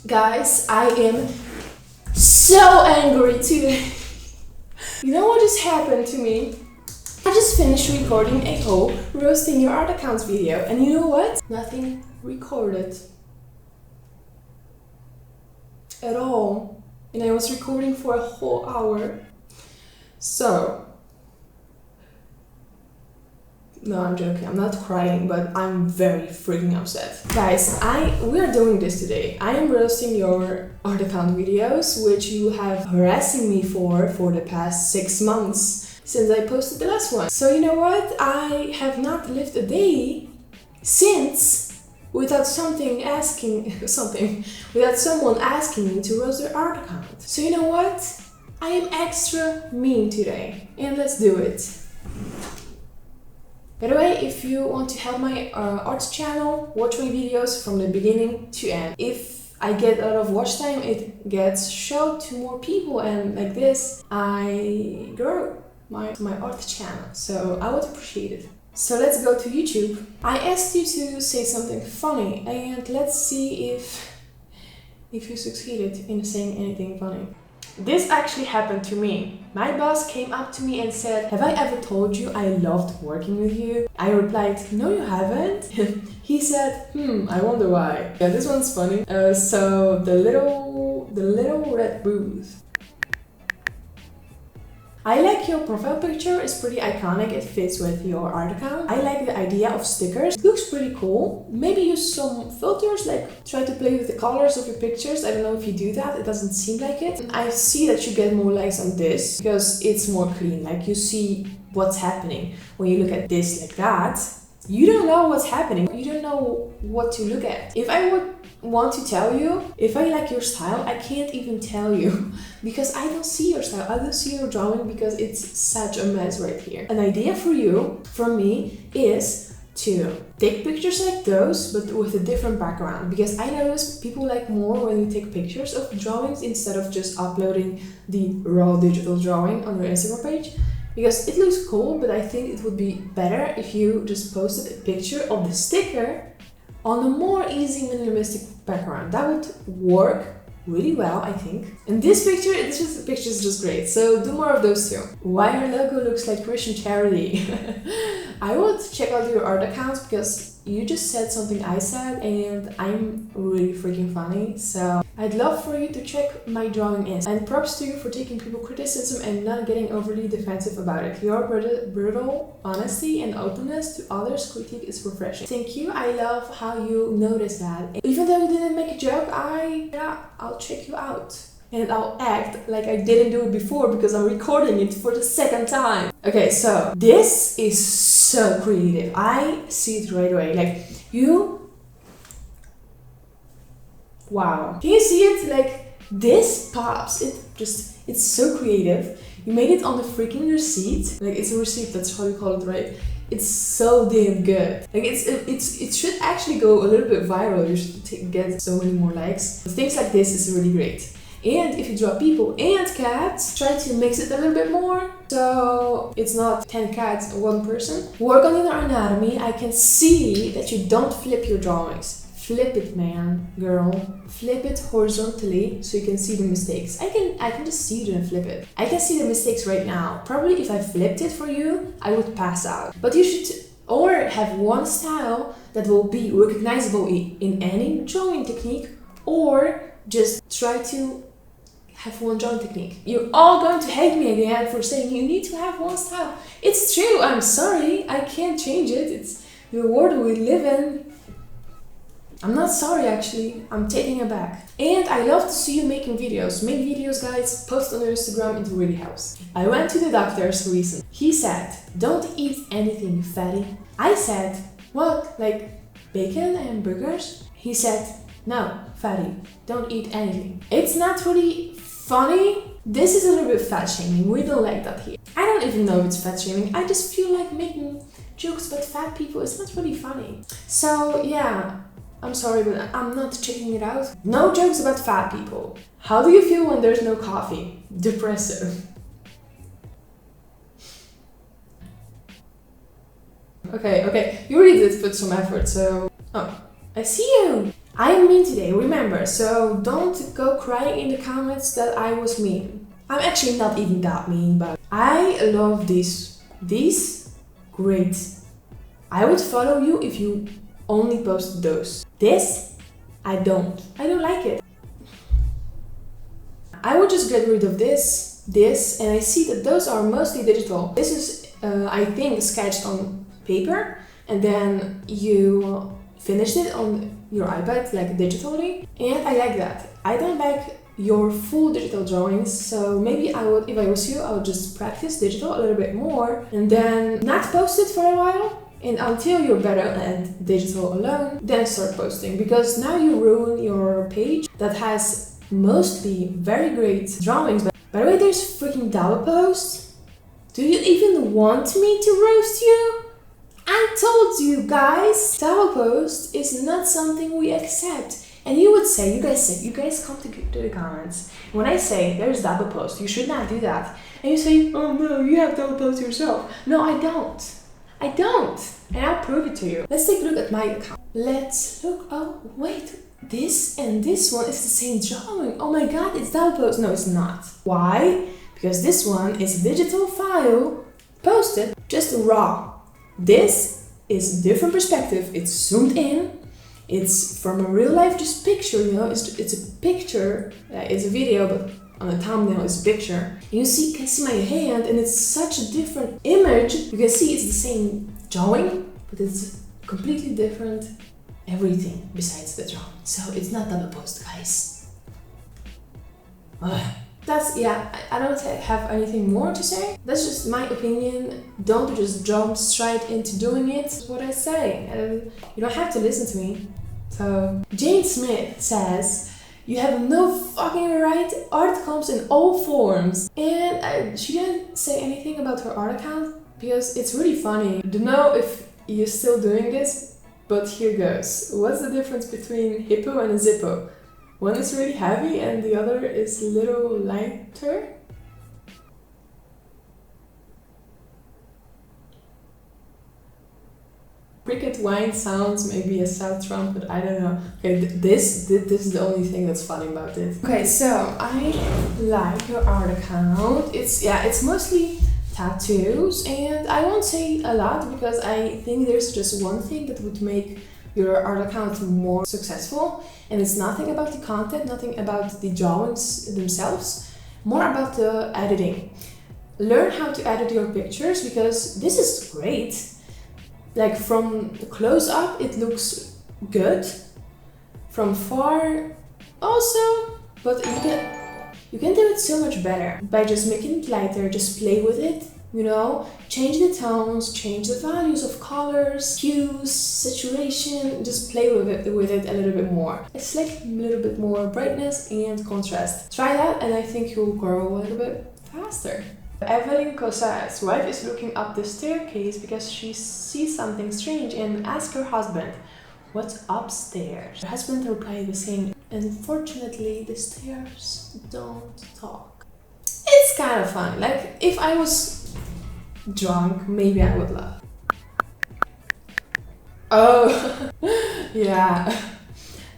Guys, I am so angry today. You know what just happened to me? I just finished recording a whole roasting your art accounts video, and you know what? Nothing recorded at all. And I was recording for a whole hour. So, no, I'm joking. I'm not crying, but I'm very freaking upset. Guys, we are doing this today. I am roasting your art account videos, which you have harassing me for the past 6 months since I posted the last one. So you know what? I have not lived a day since without someone asking me to roast their art account. So you know what? I am extra mean today, and let's do it. By the way, if you want to help my art channel, watch my videos from the beginning to end. If I get a lot of watch time, it gets shown to more people, and like this, I grow my art channel. So I would appreciate it. So let's go to YouTube. I asked you to say something funny, and let's see if you succeeded in saying anything funny. This actually happened to me. My boss came up to me and said, "Have I ever told you I loved working with you?" I replied, "No, you haven't." He said, I wonder why." Yeah, this one's funny. So the little red booth. I like your profile picture, it's pretty iconic, it fits with your art account. I like the idea of stickers, it looks pretty cool. Maybe use some filters, like try to play with the colors of your pictures. I don't know if you do that, it doesn't seem like it. I see that you get more likes on this because it's more clean, like you see what's happening. When you look at this like that, you don't know what's happening, you don't know what to look at. If I would want to tell you if I like your style, I can't even tell you because I don't see your style, I don't see your drawing because it's such a mess right here. An idea for you, from me, is to take pictures like those but with a different background, because I notice people like more when you take pictures of drawings instead of just uploading the raw digital drawing on your Instagram page. Because it looks cool, but I think it would be better if you just posted a picture of the sticker on a more easy minimalistic background. That would work really well, I think. And this picture is just great, so do more of those too. Why your logo looks like Christian charity? I would check out your art accounts because you just said something I said and I'm really freaking funny, so I'd love for you to check my drawing in. And props to you for taking people criticism and not getting overly defensive about it. Your brutal honesty and openness to others' critique is refreshing. Thank you, I love how you notice that. Even though you didn't make a joke, I'll check you out. And I'll act like I didn't do it before because I'm recording it for the second time. Okay, so this is so creative. I see it right away. Like, wow. Can you see it? Like, this pops. It's so creative. You made it on the freaking receipt. Like, it's a receipt, that's how you call it, right? It's so damn good. Like, it should actually go a little bit viral. You should get so many more likes. Things like this is really great. And if you draw people and cats, try to mix it a little bit more. So it's not 10 cats or 1 person. Work on your anatomy. I can see that you don't flip your drawings. Flip it, man, girl. Flip it horizontally so you can see the mistakes. I can just see it and flip it. I can see the mistakes right now. Probably if I flipped it for you, I would pass out. But you should or have one style that will be recognizable in any drawing technique, or just try to have one drawing technique. You're all going to hate me again for saying you need to have one style. It's true, I'm sorry, I can't change it. It's the world we live in. I'm not sorry, actually, I'm taking it back. And I love to see you making videos. Make videos, guys, post on your Instagram, it really helps. I went to the doctor's recently. He said, "Don't eat anything, fatty." I said, "What, like bacon and burgers?" He said, "No, fatty, don't eat anything." It's not really funny. This is a little bit fat shaming, we don't like that here. I don't even know if it's fat shaming, I just feel like making jokes about fat people is not really funny. So yeah, I'm sorry, but I'm not checking it out. No jokes about fat people. How do you feel when there's no coffee? Depressive. Okay, you really did put some effort, so... Oh, I see you! I'm mean today, remember, so don't go crying in the comments that I was mean. I'm actually not even that mean, but I love these. These, great. I would follow you if you only post those. This, I don't like it. I would just get rid of this, and I see that those are mostly digital. This is, I think, sketched on paper, and then you finished it on your iPad, like digitally, and I like that. I don't like your full digital drawings, so maybe I would, if I was you, I would just practice digital a little bit more, and then not post it for a while, and until you're better at digital alone, then start posting, because now you ruin your page that has mostly very great drawings. But by the way, there's freaking double post. Do you even want me to roast you? I told you guys, double post is not something we accept. And you would say, you guys come to the comments. When I say there's double post, you should not do that. And you say, oh no, you have double post yourself. No, I don't. I don't. And I'll prove it to you. Let's take a look at my account. Let's look. Oh, wait. This and this one is the same drawing. Oh my god, it's double post. No, it's not. Why? Because this one is a digital file posted just raw. This is a different perspective. It's zoomed in. It's from a real life just picture, you know. It's a picture. It's a video, but on the thumbnail it's a picture. You can see my hand, and it's such a different image. You can see it's the same drawing, but it's completely different everything besides the drawing. So it's not double post, guys. That's, yeah, I don't have anything more to say. That's just my opinion. Don't just jump straight into doing it. That's what I say. You don't have to listen to me. So, Jane Smith says, you have no fucking right. Art comes in all forms. And she didn't say anything about her art account because it's really funny. I don't know if you're still doing this, but here goes. What's the difference between hippo and a zippo? One is really heavy and the other is a little lighter. Cricket wine sounds maybe a South trumpet, I don't know. Okay, this is the only thing that's funny about it. Okay, so I like your art account. It's mostly tattoos, and I won't say a lot because I think there's just one thing that would make your art account more successful, and it's nothing about the content, nothing about the drawings themselves, more about the editing. Learn how to edit your pictures because this is great. Like from close up it looks good, from far also, but you can do it so much better by just making it lighter. Just play with it, you know, change the tones, change the values of colors, hues, saturation, just play with it a little bit more. It's like a little bit more brightness and contrast. Try that and I think you'll grow a little bit faster. Evelyn Cosa's wife is looking up the staircase because she sees something strange and asks her husband, what's upstairs? Her husband replied the same, unfortunately the stairs don't talk. It's kind of fun. Like if I was drunk, maybe I would laugh. Oh, yeah.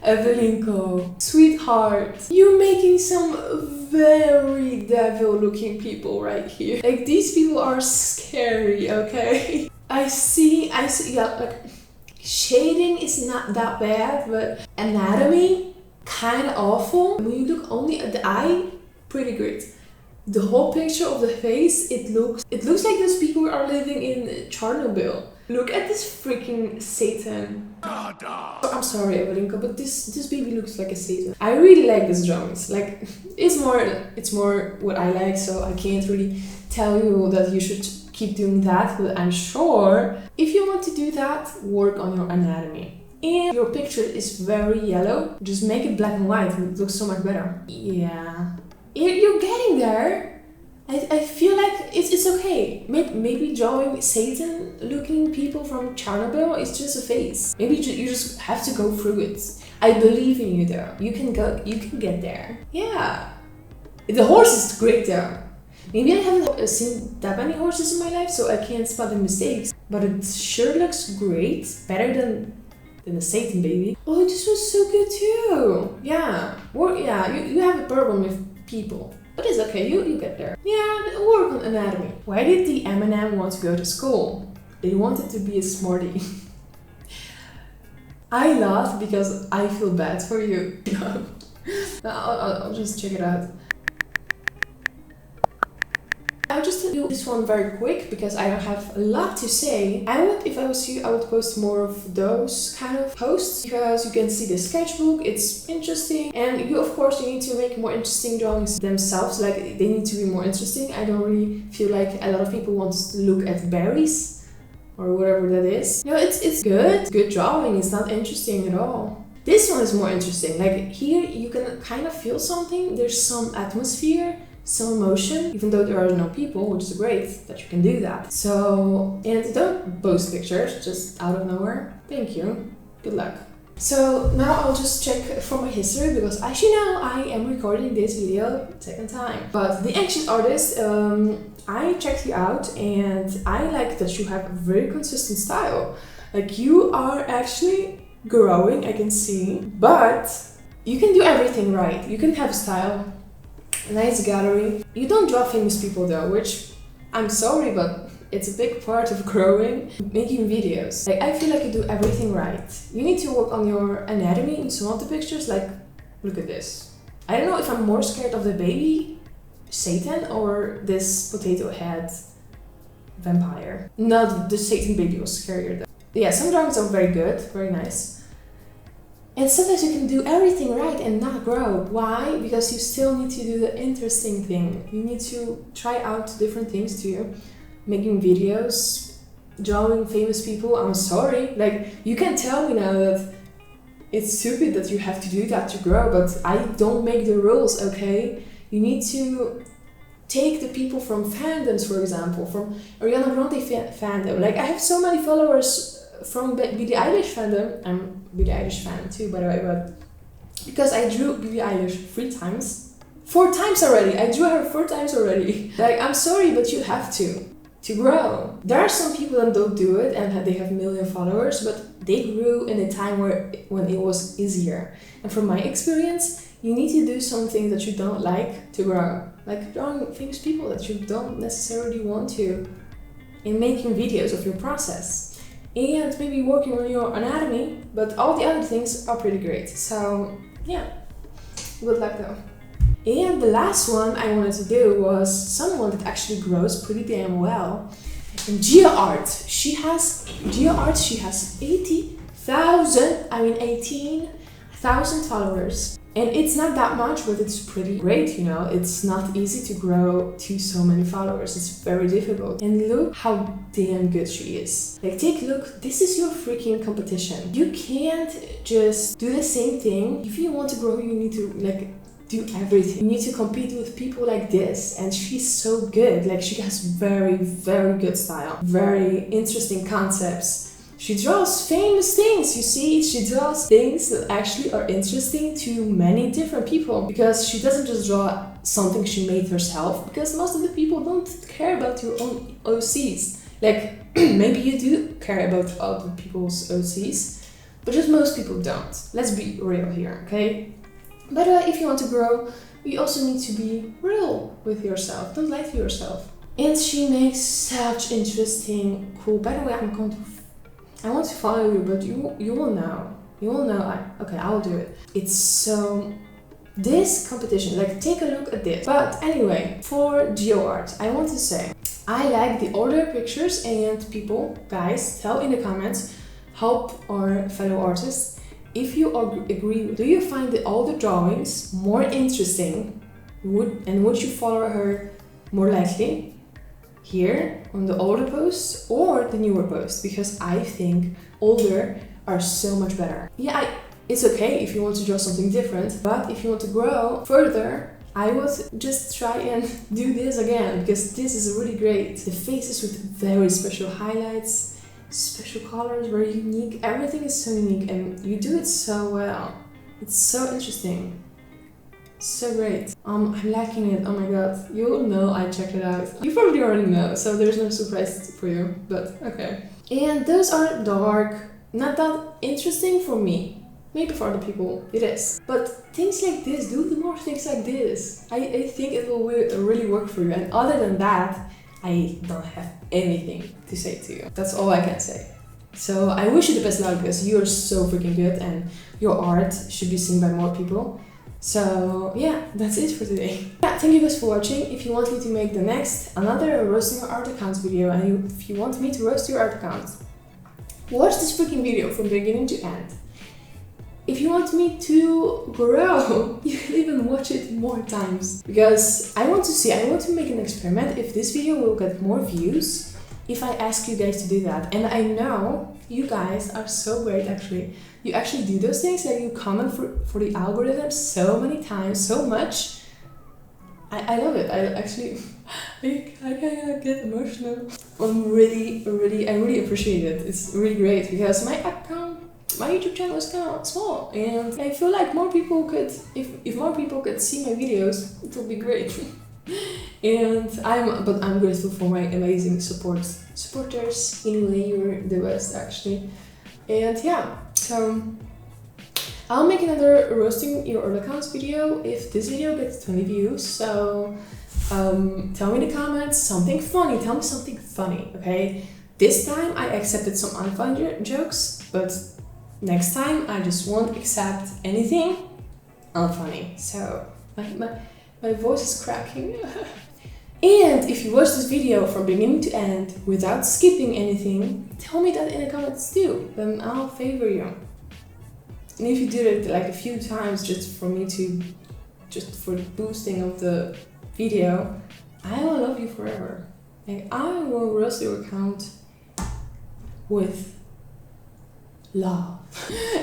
Evelinko, sweetheart, you're making some very devil looking people right here. Like these people are scary, okay? I see, yeah, like shading is not that bad, but anatomy, kind of awful. When you look only at the eye, pretty good. The whole picture of the face, it looks like those people are living in Chernobyl. Look at this freaking Satan. I'm sorry, Evelinko, but this baby looks like a Satan. I really like these drawings. Like, it's more what I like, so I can't really tell you that you should keep doing that, but I'm sure if you want to do that, work on your anatomy. And your picture is very yellow, just make it black and white and it looks so much better. Yeah. You're getting there. I feel like it's okay. Maybe drawing Satan-looking people from Chernobyl is just a phase. Maybe you just have to go through it. I believe in you though. You can get there. Yeah. The horse is great though. Maybe I haven't seen that many horses in my life, so I can't spot the mistakes. But it sure looks great. Better than than the Satan baby. Oh, this was so good too. Yeah, you have a problem with people. But it's okay, you get there. Yeah, work on anatomy. Why did the M&M want to go to school? They wanted to be a smarty. I laugh because I feel bad for you. I'll just check it out. I'll just do this one very quick because I don't have a lot to say. If I was you, I would post more of those kind of posts because you can see the sketchbook, it's interesting. And you, of course, you need to make more interesting drawings themselves, like they need to be more interesting. I don't really feel like a lot of people want to look at berries or whatever that is. No, it's good drawing, it's not interesting at all. This one is more interesting, like here you can kind of feel something, there's some atmosphere, some emotion, even though there are no people, which is great that you can do that. So, and don't post pictures just out of nowhere. Thank you. Good luck. So now I'll just check for my history because as you know, I am recording this video second time. But the ancient artist, I checked you out and I like that you have a very consistent style. Like you are actually growing, I can see, but you can do everything right. You can have style. Nice gallery. You don't draw famous people though, which I'm sorry, but it's a big part of growing, making videos. Like I feel like you do everything right. You need to work on your anatomy in some of the pictures, like look at this. I don't know if I'm more scared of the baby Satan or this potato head vampire. No, the Satan baby was scarier though. Yeah, some drawings are very good, very nice. And sometimes you can do everything right and not grow. Why? Because you still need to do the interesting thing. You need to try out different things too. Making videos, drawing famous people. I'm sorry. Like, you can tell me now that it's stupid that you have to do that to grow, but I don't make the rules, okay? You need to take the people from fandoms, for example, from Ariana Grande fandom. Like, I have so many followers from Billie Eilish fandom. I'm a Billie Eilish fan too, by the way, but because I drew Billie Eilish 4 times already. I drew her 4 times already. Like, I'm sorry, but you have to grow. There are some people that don't do it and they have million followers, but they grew in a time when it was easier. And from my experience, you need to do something that you don't like to grow. Like drawing famous people that you don't necessarily want to, in making videos of your process. And maybe working on your anatomy, but all the other things are pretty great. So yeah, good luck though. And the last one I wanted to do was someone that actually grows pretty damn well. And GeoArt. She has 18,000 followers. And it's not that much, but it's pretty great, you know. It's not easy to grow to so many followers. It's very difficult. And look how damn good she is. Like, take a look. This is your freaking competition. You can't just do the same thing. If you want to grow, you need to, like, do everything. You need to compete with people like this. And she's so good. Like, she has very, very good style. Very interesting concepts. She draws famous things, you see? She draws things that actually are interesting to many different people, because she doesn't just draw something she made herself, because most of the people don't care about your own OCs. Like, maybe you do care about other people's OCs, but just most people don't. Let's be real here, okay? But if you want to grow, you also need to be real with yourself. Don't lie to yourself. And she makes such interesting, cool... By the way, I want to follow you, but you will know. You will know. Okay, I will do it. It's so... This competition, like, take a look at this. But anyway, for GeoArt, I want to say, I like the older pictures, and people, guys, tell in the comments, help our fellow artists, if you agree. Do you find the older drawings more interesting? Would you follow her more likely? Here on the older posts or the newer posts, because I think older are so much better. Yeah, it's okay if you want to draw something different, but if you want to grow further, I would just try and do this again, because this is really great. The faces with very special highlights, special colors, very unique. Everything is so unique and you do it so well. It's so interesting. So great. I'm liking it. Oh my god. You know I checked it out. You probably already know, so there's no surprise for you, but okay. And those are dark not that interesting for me. Maybe for other people it is. But things like this, do more things like this. I think it will really work for you. And other than that, I don't have anything to say to you. That's all I can say. So I wish you the best luck because you are so freaking good and your art should be seen by more people. So yeah, that's it for today. Yeah, thank you guys for watching. If you want me to make the next another roasting your art account video, and if you want me to roast your art account, watch this freaking video from beginning to end. If you want me to grow, you can even watch it more times. Because I want to make an experiment if this video will get more views if I ask you guys to do that. And I know you guys are so great actually. You actually do those things, like you comment for the algorithm so many times, so much. I love it. I actually, I get emotional. I really appreciate it. It's really great because my YouTube channel is kind of small, and I feel like more people could, if more people could see my videos, it would be great. And I'm grateful for my amazing supporters. Anyway, you're the best actually. And yeah, so I'll make another roasting your old accounts video if this video gets 20 views. So tell me in the comments something funny. Tell me something funny, okay? This time I accepted some unfunny jokes, but next time I just won't accept anything unfunny. So my voice is cracking. And if you watch this video from beginning to end without skipping anything, tell me that in the comments too, then I'll favor you. And if you did it like a few times just for the boosting of the video, I will love you forever. Like, I will roast your account with love.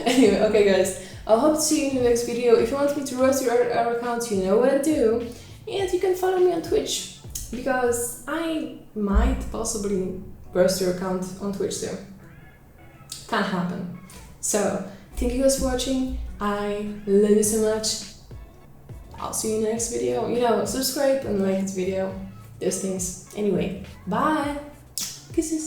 Anyway, okay guys, I hope to see you in the next video. If you want me to roast your account, you know what to do. And you can follow me on Twitch, because I might possibly roast your account on Twitch too. Can happen. So, thank you guys for watching. I love you so much. I'll see you in the next video. You know, subscribe and like this video. Those things. Anyway, bye. Kisses.